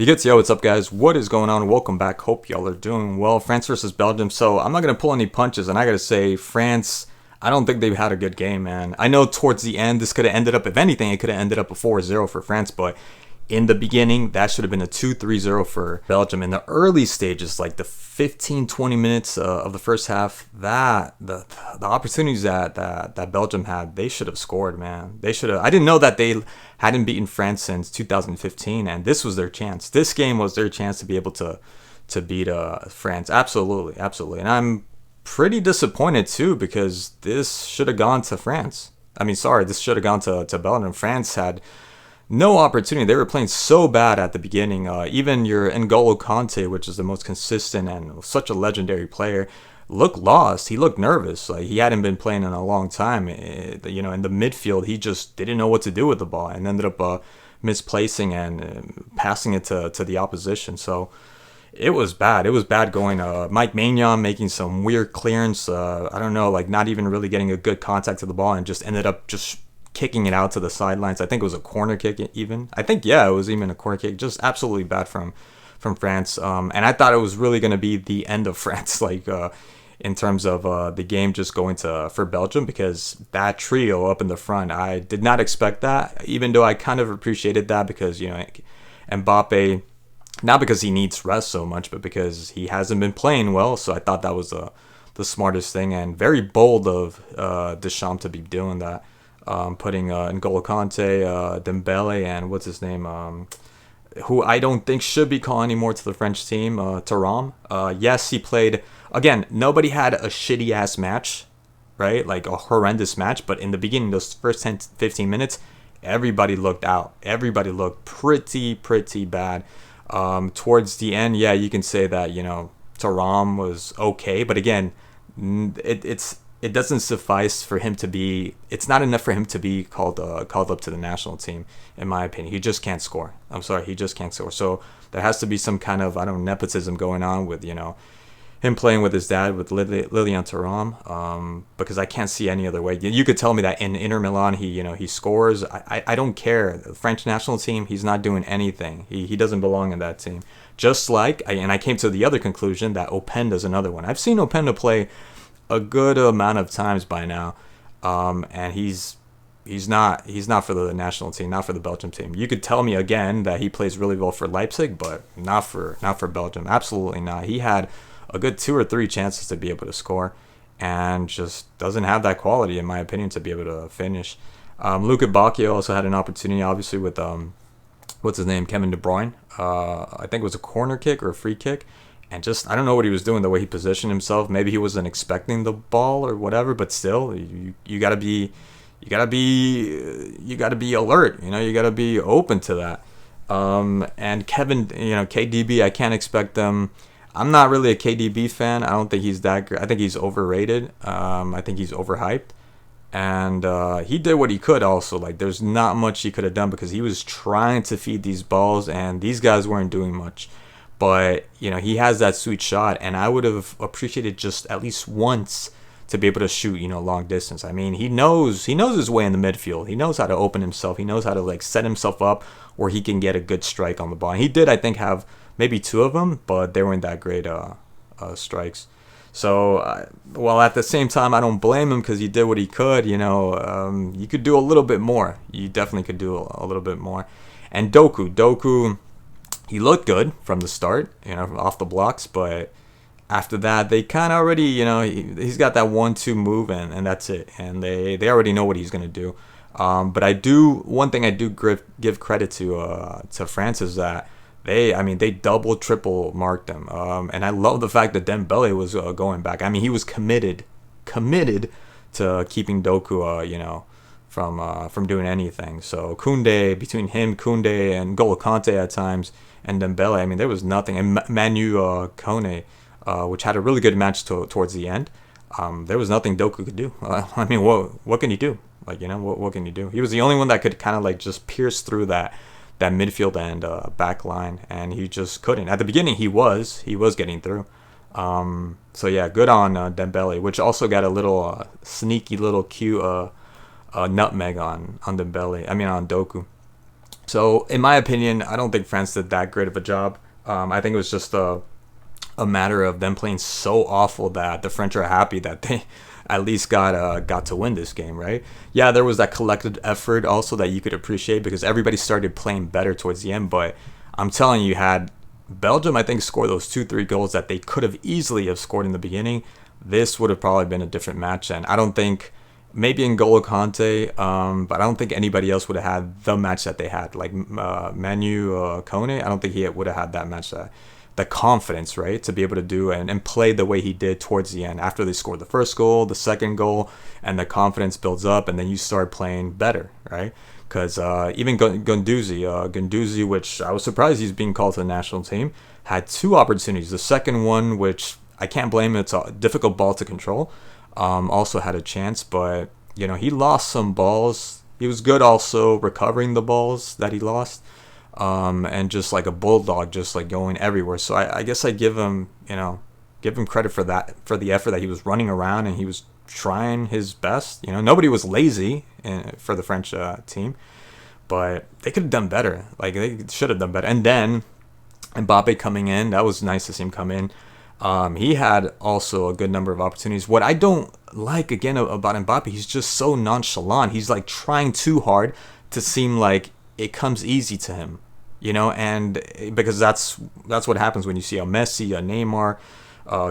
Yo, what's up, guys? What is going on? Welcome back. Hope y'all are doing well. France versus Belgium. So I'm not gonna pull any punches, and I gotta say, France. I don't think they've had a good game, man. I know towards the end, this could have ended up, if anything, it could have ended up a 4-0 for France, but in the beginning, that should have been a 2-3-0 for Belgium. In the early stages, like the 15, 20 minutes of the first half, the opportunities that Belgium had, they should have scored, man. They should have. I didn't know that they hadn't beaten France since 2015, and this was their chance. This game was their chance to be able to beat France. Absolutely, absolutely. And I'm pretty disappointed too because this should have gone to France. I mean, sorry, this should have gone to Belgium. France had no opportunity. They were playing so bad at the beginning. Even your N'Golo Kante, which is the most consistent and such a legendary player, looked lost. He looked nervous. Like he hadn't been playing in a long time. In the midfield, he just didn't know what to do with the ball and ended up misplacing and passing it to the opposition. So it was bad. It was bad going. Mike Maignan making some weird clearance. I don't know, like not even really getting a good contact to the ball and just ended up just kicking it out to the sidelines. I think it was a corner kick even. I think, yeah, it was even a corner kick. Just absolutely bad from France. And I thought it was really going to be the end of France, like in terms of the game just going to for Belgium, because that trio up in the front, I did not expect that, even though I kind of appreciated that because, Mbappe, not because he needs rest so much, but because he hasn't been playing well. So I thought that was the smartest thing and very bold of Deschamps to be doing that. Putting N'Golo Kante, Dembele, and what's his name, who I don't think should be calling anymore to the French team, Thuram. Yes, he played. Again, nobody had a shitty ass match, right? Like a horrendous match. But in the beginning, those first 10, 15 minutes, everybody looked out. Everybody looked pretty bad. Towards the end, yeah, you can say that, Thuram was okay. But again, it doesn't suffice for him to be. It's not enough for him to be called up to the national team, in my opinion. He just can't score. I'm sorry, he just can't score. So there has to be some kind of nepotism going on with him playing with his dad, with Lilian Thuram, because I can't see any other way. You could tell me that in Inter Milan he scores. I don't care. The French national team, he's not doing anything. He doesn't belong in that team. Just like I came to the other conclusion that Openda's another one. I've seen Openda play a good amount of times by now, and he's not for the national team, not for the Belgium team. You could tell me again that he plays really well for Leipzig, but not for Belgium. Absolutely not. He had a good 2 or 3 chances to be able to score, and just doesn't have that quality, in my opinion, to be able to finish. Luka Bacchio also had an opportunity, obviously, with what's his name, Kevin De Bruyne. I think it was a corner kick or a free kick. And just, I don't know what he was doing, the way he positioned himself. Maybe he wasn't expecting the ball or whatever, but still, you gotta be alert. You gotta be open to that. And Kevin, KDB, I can't expect them. I'm not really a KDB fan. I don't think he's that great. I think he's overrated. I think he's overhyped. And he did what he could also. Like, there's not much he could have done because he was trying to feed these balls, and these guys weren't doing much. But, he has that sweet shot, and I would have appreciated just at least once to be able to shoot, long distance. I mean, he knows his way in the midfield. He knows how to open himself. He knows how to, set himself up where he can get a good strike on the ball. And he did, I think, have maybe 2 of them, but they weren't that great strikes. So, while at the same time, I don't blame him because he did what he could, you could do a little bit more. You definitely could do a little bit more. And Doku, he looked good from the start, off the blocks, but after that, they kind of already, he's got that 1-2 move, and that's it. And they already know what he's going to do. But one thing I do give credit to France is that they double, triple marked them. And I love the fact that Dembele was going back. I mean, he was committed to keeping Doku, from doing anything. So between him, Koundé, and N'Golo Kante at times, and Dembele, I mean, there was nothing. And Manu Kone, which had a really good match towards the end, there was nothing Doku could do. I mean, what can he do? What can he do? He was the only one that could kind of just pierce through that midfield and back line, and he just couldn't. At the beginning, he was getting through. So yeah, good on Dembele, which also got a little sneaky little cute nutmeg on Dembele. I mean, on Doku. So, in my opinion, I don't think France did that great of a job. I think it was just a matter of them playing so awful that the French are happy that they at least got to win this game, right? Yeah, there was that collective effort also that you could appreciate because everybody started playing better towards the end. But I'm telling you, had Belgium, I think, scored those 2-3 goals that they could have easily have scored in the beginning, this would have probably been a different match. And I don't think maybe N'Golo Kante, but I don't think anybody else would have had the match that they had. Like Manu Kone, I don't think he would have had that match. The confidence, right, to be able to do and play the way he did towards the end after they scored the first goal, the second goal, and the confidence builds up, and then you start playing better, right? Because even Gunduzi, which I was surprised he's being called to the national team, had two opportunities. The second one, which I can't blame him, it's a difficult ball to control, also had a chance, but he lost some balls. He was good also recovering the balls that he lost. And just like a bulldog, just like going everywhere. So I guess I give him credit for that, for the effort that he was running around and he was trying his best. Nobody was lazy for the French team, but they could have done better. Like they should have done better. And then Mbappe coming in, that was nice to see him come in. He had also a good number of opportunities. What I don't like again about Mbappe, he's just so nonchalant. He's like trying too hard to seem like it comes easy to him, and because that's what happens when you see a Messi, a Neymar,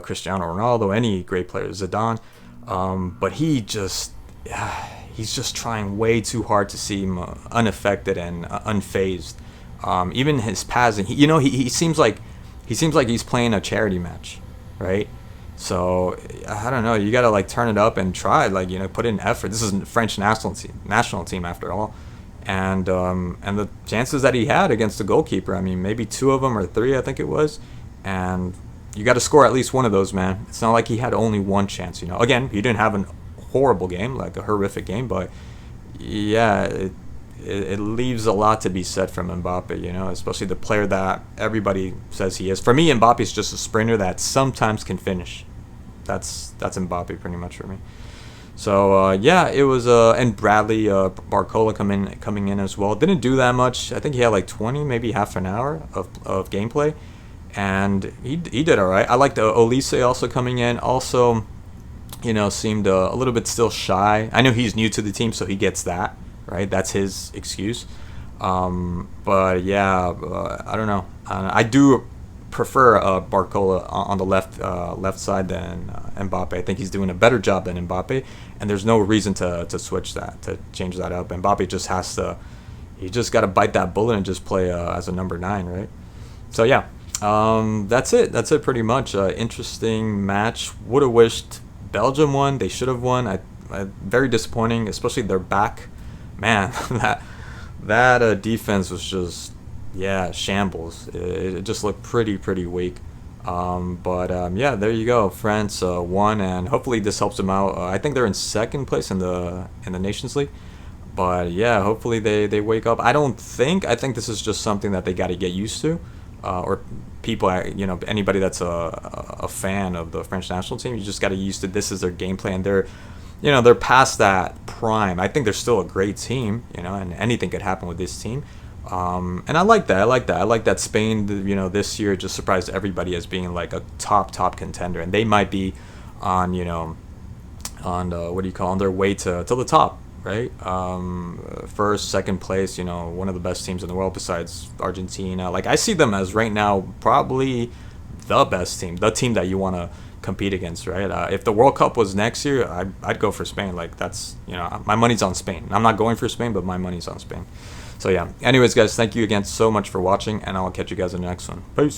Cristiano Ronaldo, any great player, Zidane, but he's just trying way too hard to seem unaffected and unfazed. Even his passing, he seems like he's playing a charity match, right? So I don't know. You gotta like turn it up and try, put in effort. This is the French national team after all. And the chances that he had against the goalkeeper, I mean, maybe two of them or three, I think it was. And you got to score at least one of those, man. It's not like he had only one chance, Again, he didn't have a horrible game, like a horrific game, but yeah, it leaves a lot to be said from Mbappe, especially the player that everybody says he is. For me, Mbappe is just a sprinter that sometimes can finish. That's Mbappe pretty much for me. So yeah, it was and Bradley Barcola coming in as well. Didn't do that much. I think he had like 20, maybe half an hour of gameplay, and he did all right. I liked Olise also coming in. Also, seemed a little bit still shy. I know he's new to the team, so he gets that right. That's his excuse. But yeah, I don't know. I do prefer Barcola on the left side than Mbappe. I think he's doing a better job than Mbappe, and there's no reason to switch that, to change that up. Mbappe just got to bite that bullet and just play as a number 9, right? So yeah, that's it pretty much. Interesting match. Would have wished Belgium won. They should have won. I very disappointing, especially their back. Man, that defense was just, yeah, shambles. It just looked pretty weak. But yeah, there you go. France won, and hopefully this helps them out. I think they're in second place in the Nations League. But yeah, hopefully they wake up. I think this is just something that they got to get used to, or people, anybody that's a fan of the French national team, you just got to get used to this is their game plan. They're past that prime. I think they're still a great team, and anything could happen with this team. And I like that. I like that Spain, this year just surprised everybody as being like a top contender, and they might be on, on their way to the top, right? First, second place, one of the best teams in the world besides Argentina. Like I see them as right now probably the best team, the team that you want to compete against, right? If the World Cup was next year, I'd go for Spain. Like that's, my money's on Spain. I'm not going for Spain, but my money's on Spain. So yeah, anyways guys, thank you again so much for watching, and I'll catch you guys in the next one. Peace.